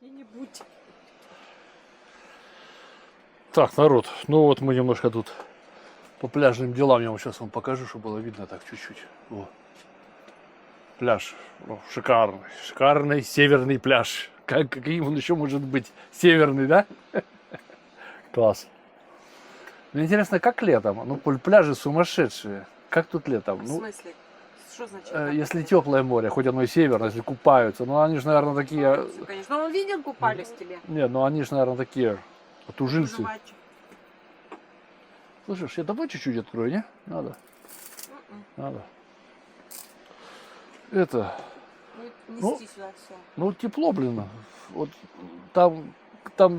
где-нибудь. Так, народ, ну вот мы немножко тут по пляжным делам, я вам сейчас покажу, чтобы было видно так чуть-чуть. Вот. Пляж, шикарный, шикарный северный пляж. Каким он еще может быть? Северный, да? Класс. Мне интересно, как летом? Ну, пляжи сумасшедшие. Как тут летом? В Ну, смысле? Что значит? если теплое море, хоть оно и северное, если купаются, ну они же, наверное, такие... Купаются, конечно. Ну, он видел, купались тебе. Не, ну они же, наверное, такие тужильцы. Выживать. Слышишь, я давай чуть-чуть открою, не? Надо. Надо. Это... Нести сюда все. Ну, тепло, блин. Вот там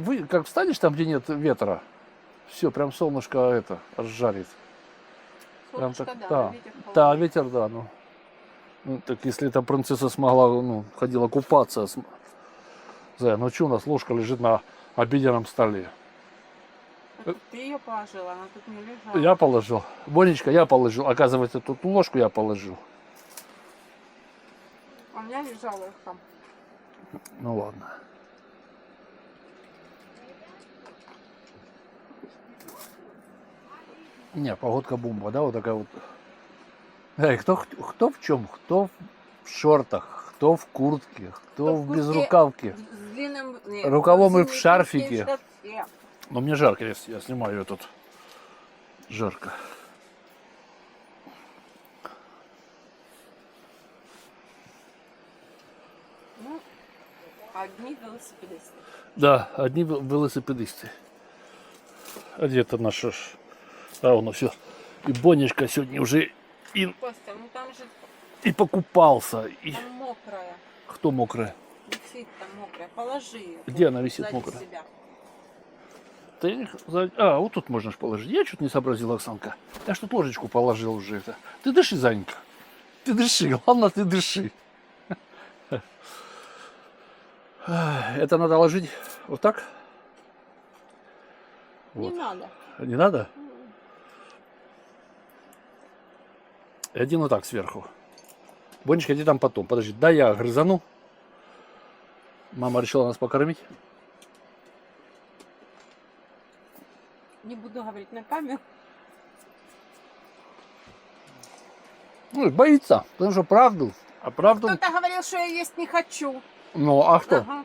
вы, как встанешь там, где нет ветра, все, прям солнышко это разжарит. Прям Солнышко, так, да, да. ветер Да, холодный. ветер, да, ну. Ну, так если эта принцесса смогла, ну, ходила купаться, Зая, ну что у нас ложка лежит на обеденном столе? Это ты ее положила, она тут не лежала. Я положил. Бонечка, я положил. Оказывается, тут ложку я положил. А у меня лежала их там. Ну ладно. Не, погодка бомба, да, вот такая вот. Эй, кто в чем? Кто в шортах, кто в куртке, кто в куртке безрукавке. С длинным... Рукавом и в зимней шарфике. куртке и в шарфе. Но мне жарко, я снимаю ее тут. Жарко. Ну, одни велосипедисты. Да, одни велосипедисты. А где-то наша... А, оно все. И Бонечка сегодня уже Костя, ну там же и покупался. И... там мокрая. Кто мокрая? Висит там мокрая. Положи ее. Где она висит сзади мокрая? себя. А, вот тут можно ж положить. Я что-то не сообразил, Оксанка. Я ж тут ложечку положил уже. Это. Ты дыши, Занька. Ты дыши. Главное, ты дыши. Это надо ложить вот так? Не Вот. надо. Не надо? И один вот так сверху. Бонечка, иди там потом. Подожди, да я грызану. Мама решила нас покормить. Не буду говорить на камеру. Ну, боится, потому что правду. А правду... Кто-то говорил, что я есть не хочу. Ну, а что? Ага.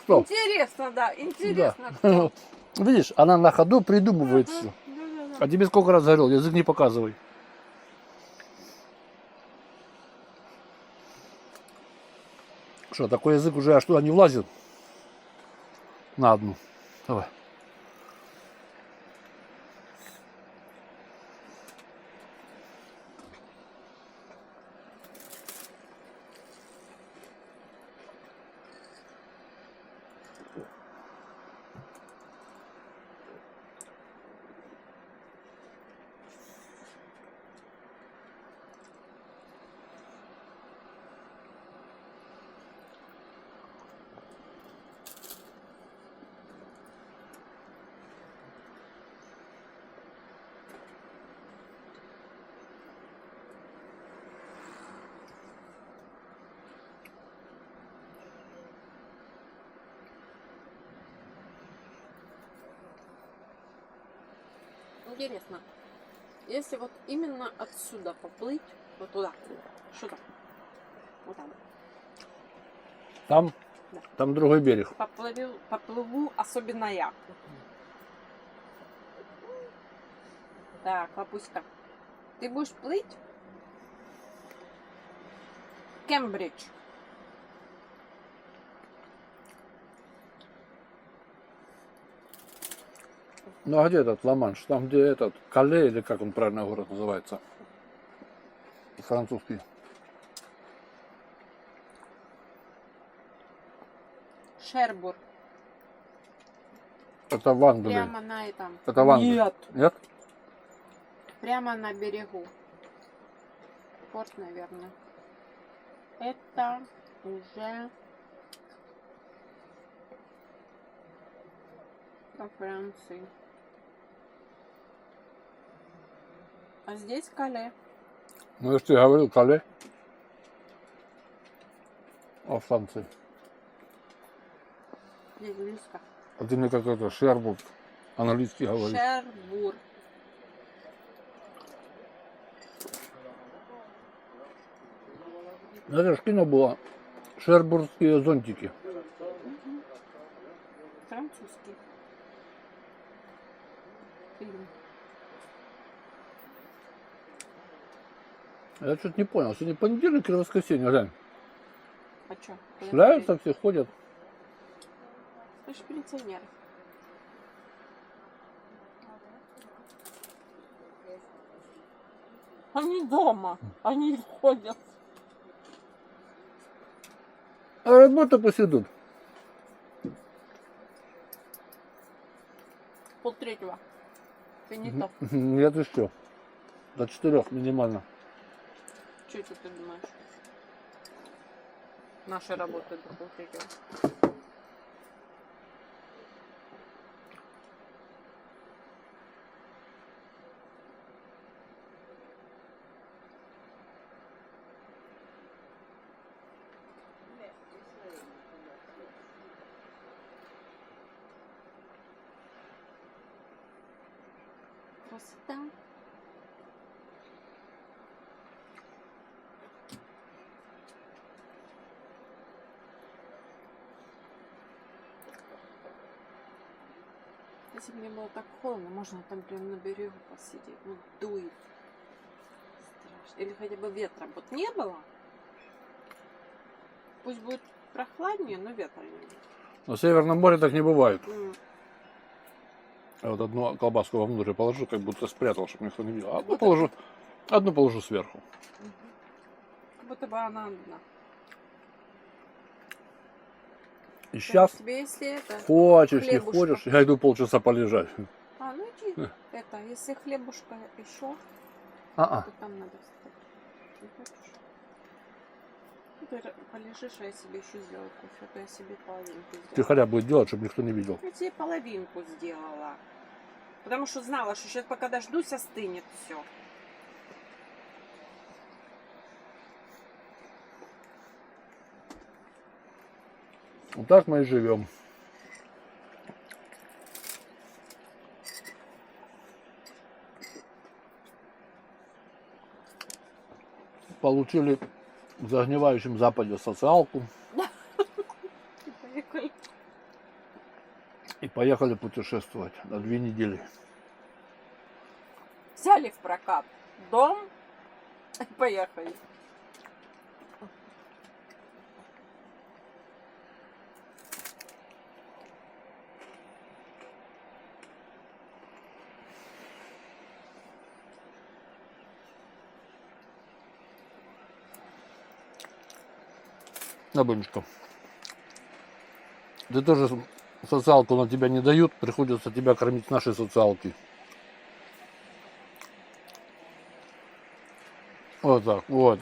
Что? Интересно, да, интересно. Да. Кто? Видишь, она на ходу придумывает Ага, все. да-да-да. А тебе сколько раз говорил, язык не показывай. Что, такой язык уже аж туда не влазит? На одну. Давай. Интересно, если вот именно отсюда поплыть, вот туда, сюда, вот там, Там, Да. там другой берег. поплыву, особенно я. Так, Лапуська, ты будешь плыть? Кембридж. Ну а где этот Ла-Манш? Там где этот Кале, или как он правильно город называется? Французский. Шербур. Это в Англии. Прямо на этом. Это в Англии. Нет. Нет? Прямо на берегу. Порт, наверное. Это уже во Франции. А здесь Кале. Ну, я же тебе говорил, Кале. Во Франции. Здесь близко. А ты мне как это, Шербург, английский говоришь. Шербур. Это ж кино было. Шербургские зонтики. Мгм. Французский фильм. Я что-то не понял. Сегодня понедельник или воскресенье, глянь. А чё? Куда Шляются все, ходят. ты ж пенсионер. Они дома. Они ходят. А работа пусть идут. 2:30. Ты не то. Нет, и что? До 4 минимально. Что это ты думаешь? Наша работа до 2:30. Красота. Если бы не было так холодно, можно там прям на берегу посидеть. Ну, дует. Страшно. Или хотя бы ветра. Вот не было. Пусть будет прохладнее, но ветра не будет. На Северном море так не бывает. М. Я вот одну колбаску вовнутрь положу, как будто спрятал, чтобы никто не видел. А Вот одну положу сверху. Мгм. Как будто бы она одна. И Да, сейчас тебе если это... хочешь, не хлебушка. хочешь, я иду полчаса полежать. А, ну иди. Это, если хлебушка еще, А-а. то там надо встать. Не хочешь? Ну, ты полежишь, а я себе еще сделаю кофе. А то я себе половинку сделала. Тихоря будет делать, чтобы никто не видел. Я тебе половинку сделала. Потому что знала, что сейчас пока дождусь, остынет все. Вот так мы и живем. Получили в загнивающем Западе социалку Поехали. и поехали путешествовать на 2 недели. Взяли в прокат дом и поехали. На Бонечка. Ты тоже социалку на тебя не дают, приходится тебя кормить с нашей социалки. Вот так, вот,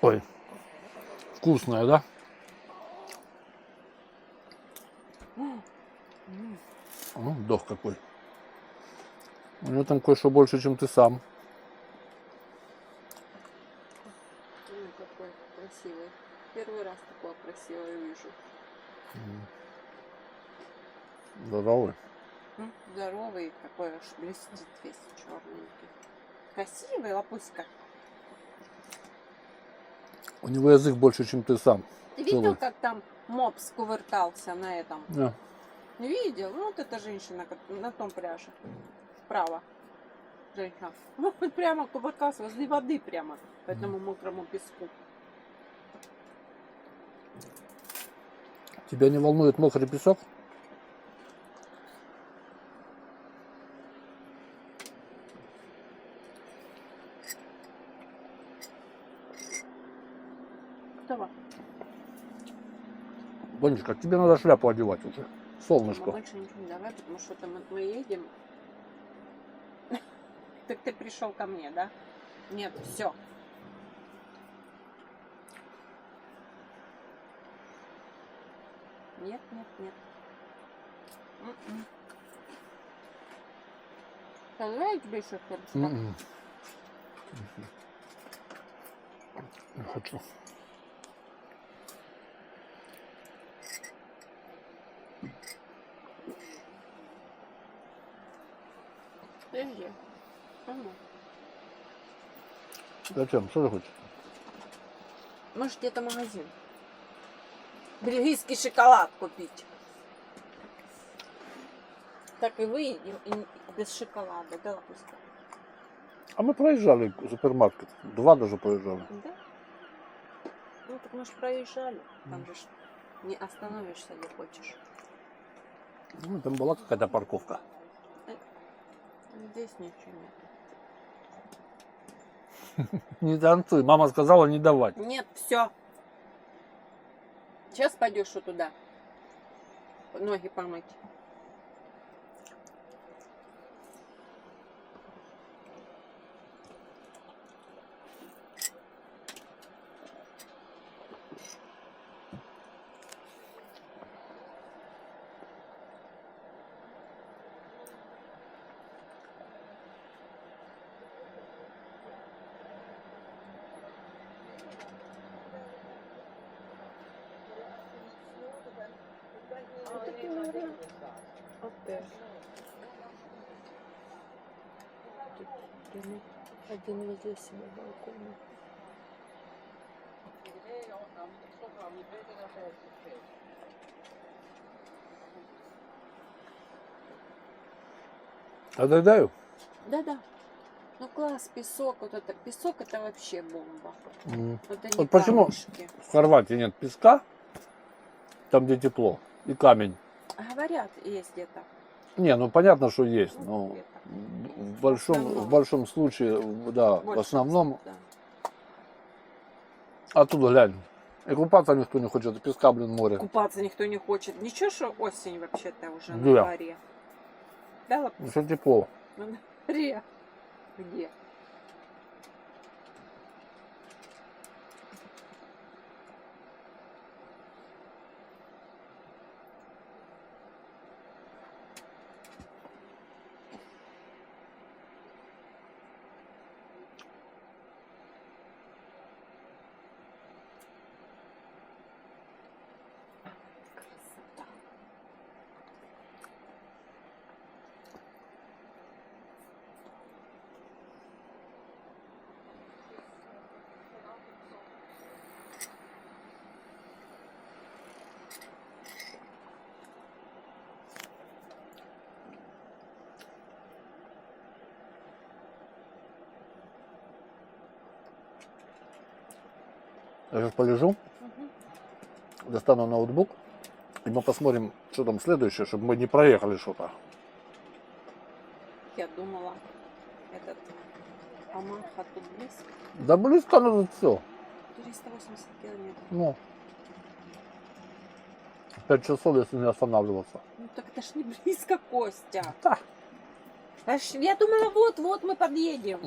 ой, вкусная, да? Дох какой. У него там кое-что больше, чем ты сам. Ой, какой красивый. Первый раз такое красивое вижу. Здоровый. Здоровый, такой аж блестит весь черненький. Красивый лапуська. У него язык больше, чем ты сам. Ты видел, Целый. как там мопс кувыртался на этом? Да. Не видел? Ну, вот эта женщина на том пляже. Справа. Женщина. Ну, хоть прямо кувыркался возле воды прямо. По этому мокрому песку. Тебя не волнует мокрый песок? Давай. Бонечка, тебе надо шляпу одевать уже. Мы Солнышко. больше ничего не давай, потому что там мы едем. Так ты пришел ко мне, да? Нет, все. Нет, нет, нет. Давай я тебе еще хлебушка. Не хочу. Подожди. Ага. Зачем? Что ты хочешь? Может, где-то магазин. Бельгийский шоколад купить. Так и выедем, и без шоколада, да, Лапуська? А мы проезжали супермаркет. 2 даже проезжали. Да? Ну, так мы же проезжали. Там же ж не остановишься, где хочешь. Ну, там была какая-то парковка. Здесь ничего Не танцуй. Мама сказала не давать. нет. Нет, все. Сейчас пойдешь вот туда. Ноги помыть. Вот такие, наверное, отель. Тут один возле себя балкона. Отдаю. Да-да. Ну класс, песок, вот это. Песок это вообще бомба. Вот они Вот почему камушки. в Хорватии нет песка, там где тепло, и камень. Говорят, есть где-то. Не, ну понятно, что есть, Ну, но где-то. в большом случае, да, в Больше, основном, да. оттуда глянь. И купаться никто не хочет, песка, блин, море. Купаться никто не хочет. Ничего, что осень вообще-то уже на Да. дворе. Да, Лапуська? Все тепло. На дворе. Где? Красота. Я сейчас полежу, Мгм. достану ноутбук, и мы посмотрим, что там следующее, чтобы мы не проехали что-то. Я думала, этот Амаха тут близко. Да близко, ну все. 480 километров. Ну, 5 часов, если не останавливаться. Ну так это ж не близко, Костя. Да. Я думала, вот-вот мы подъедем.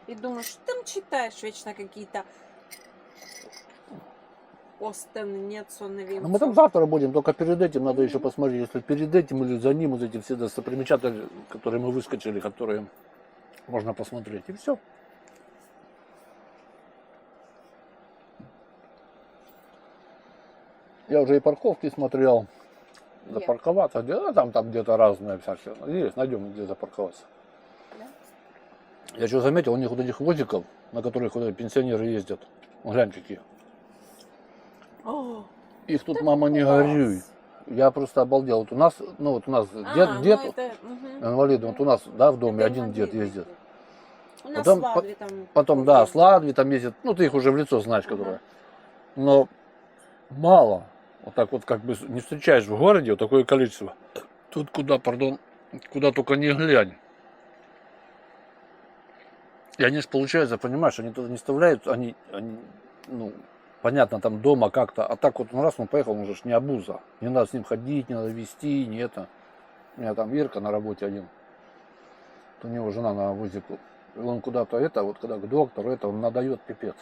И думаю, что там читаешь вечно какие-то Остен, Нетсон, Ну, мы там завтра будем, только перед этим надо еще посмотреть, если перед этим или за ним вот эти все достопримечательности, которые мы выскочили, которые можно посмотреть, и все. Я уже и парковки смотрел, запарковаться, где там где-то разные всякие, есть, найдем где запарковаться. Да? Я что заметил, у них вот этих возиков, на которых вот эти пенсионеры ездят, глянь какие. О, Их тут, да мама, не класс. горюй. Я просто обалдел. Вот у нас, ну вот у нас ну дед это, мгм. инвалид, вот у нас, да, в доме Это один дед инвалиды. ездит. У нас Потом- в Латвии там. Потом, да, ездят. с Ладви там ездят, ну ты их уже в лицо знаешь, Ага. которые. Но мало. Вот так вот как бы не встречаешь в городе вот такое количество. Тут куда, пардон, куда только не глянь. И они же, получается, понимаешь, они туда не вставляют, они, ну, понятно, там дома как-то, а так вот он раз он поехал, он же ж не обуза. Не надо с ним ходить, не надо везти, не это. У меня там Ирка на работе один. У него жена на вызику. И он куда-то это, вот когда к доктору, это он надает пипец.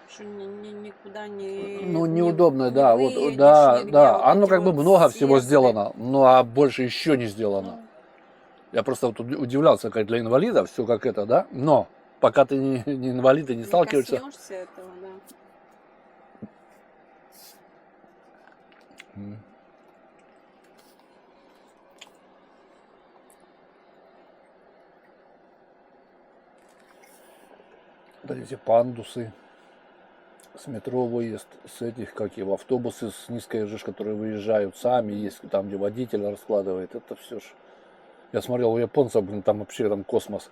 Что никуда не. Ну, не- неудобно, не да, вот, выедешь да, нигде, да. вот Оно эти как бы вот много всего съезды. сделано, ну а больше еще не сделано. Ну, Я просто вот удивлялся, как для инвалидов все как это, да, но пока ты не инвалид и не сталкиваешься. коснешься этого, да. Вот эти пандусы. С метро выезд, с этих, как его, автобусы с низкой жиж, которые выезжают сами, есть там, где водитель раскладывает. Это все ж. Я смотрел у японцев, блин, там вообще там космос.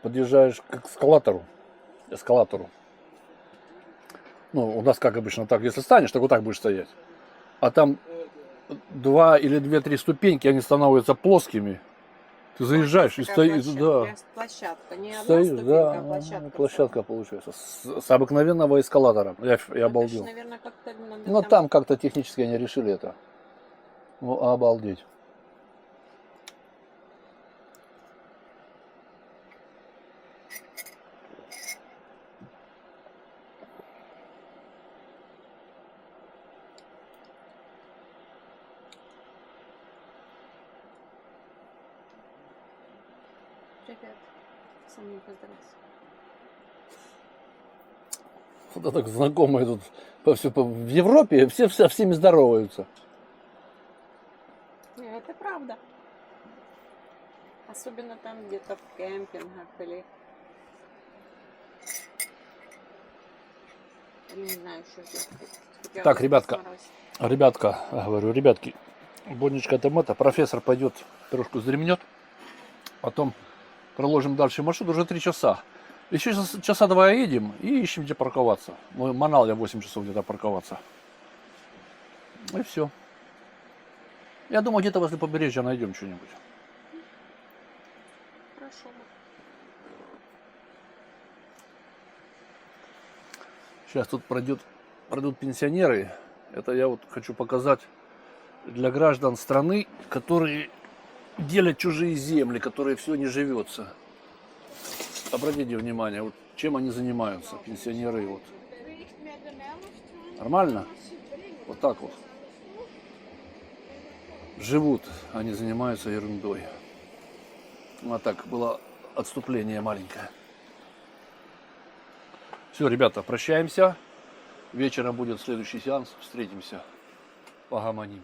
Подъезжаешь к эскалатору. Ну, у нас как обычно так, если станешь, так вот так будешь стоять. А там 2 или 2-3 ступеньки, они становятся плоскими. Ты заезжаешь и стоишь, да. Площадка, не одна Стоишь, ступенька, да, а площадка. площадка получается. С обыкновенного эскалатора. Я обалдел. Наверное, как-то надо Ну, там как-то технически они решили это. Ну, обалдеть. Привет. Сами поздравляю. Вот так знакомые тут в Европе все со всеми здороваются. Не, это правда. Особенно там где-то в кемпингах или не знаю, что здесь. Так, ребятка, говорю, ребятки, Бонечка Томата, профессор пойдет, трошку вздремнет, потом проложим дальше маршрут, уже 3 часа. Еще часа 2 едем и ищем, где парковаться. Мы Манал 8 часов где-то парковаться. И все. Я думаю, где-то возле побережья найдем что-нибудь. Хорошо. Сейчас тут пройдут пенсионеры. Это я вот хочу показать для граждан страны, которые делят чужие земли, которые все не живется. Обратите внимание, вот чем они занимаются, пенсионеры. Вот. Нормально? Вот так вот. Живут, они занимаются ерундой. Вот так было отступление маленькое. Все, ребята, прощаемся. Вечером будет следующий сеанс. Встретимся. Погомоним.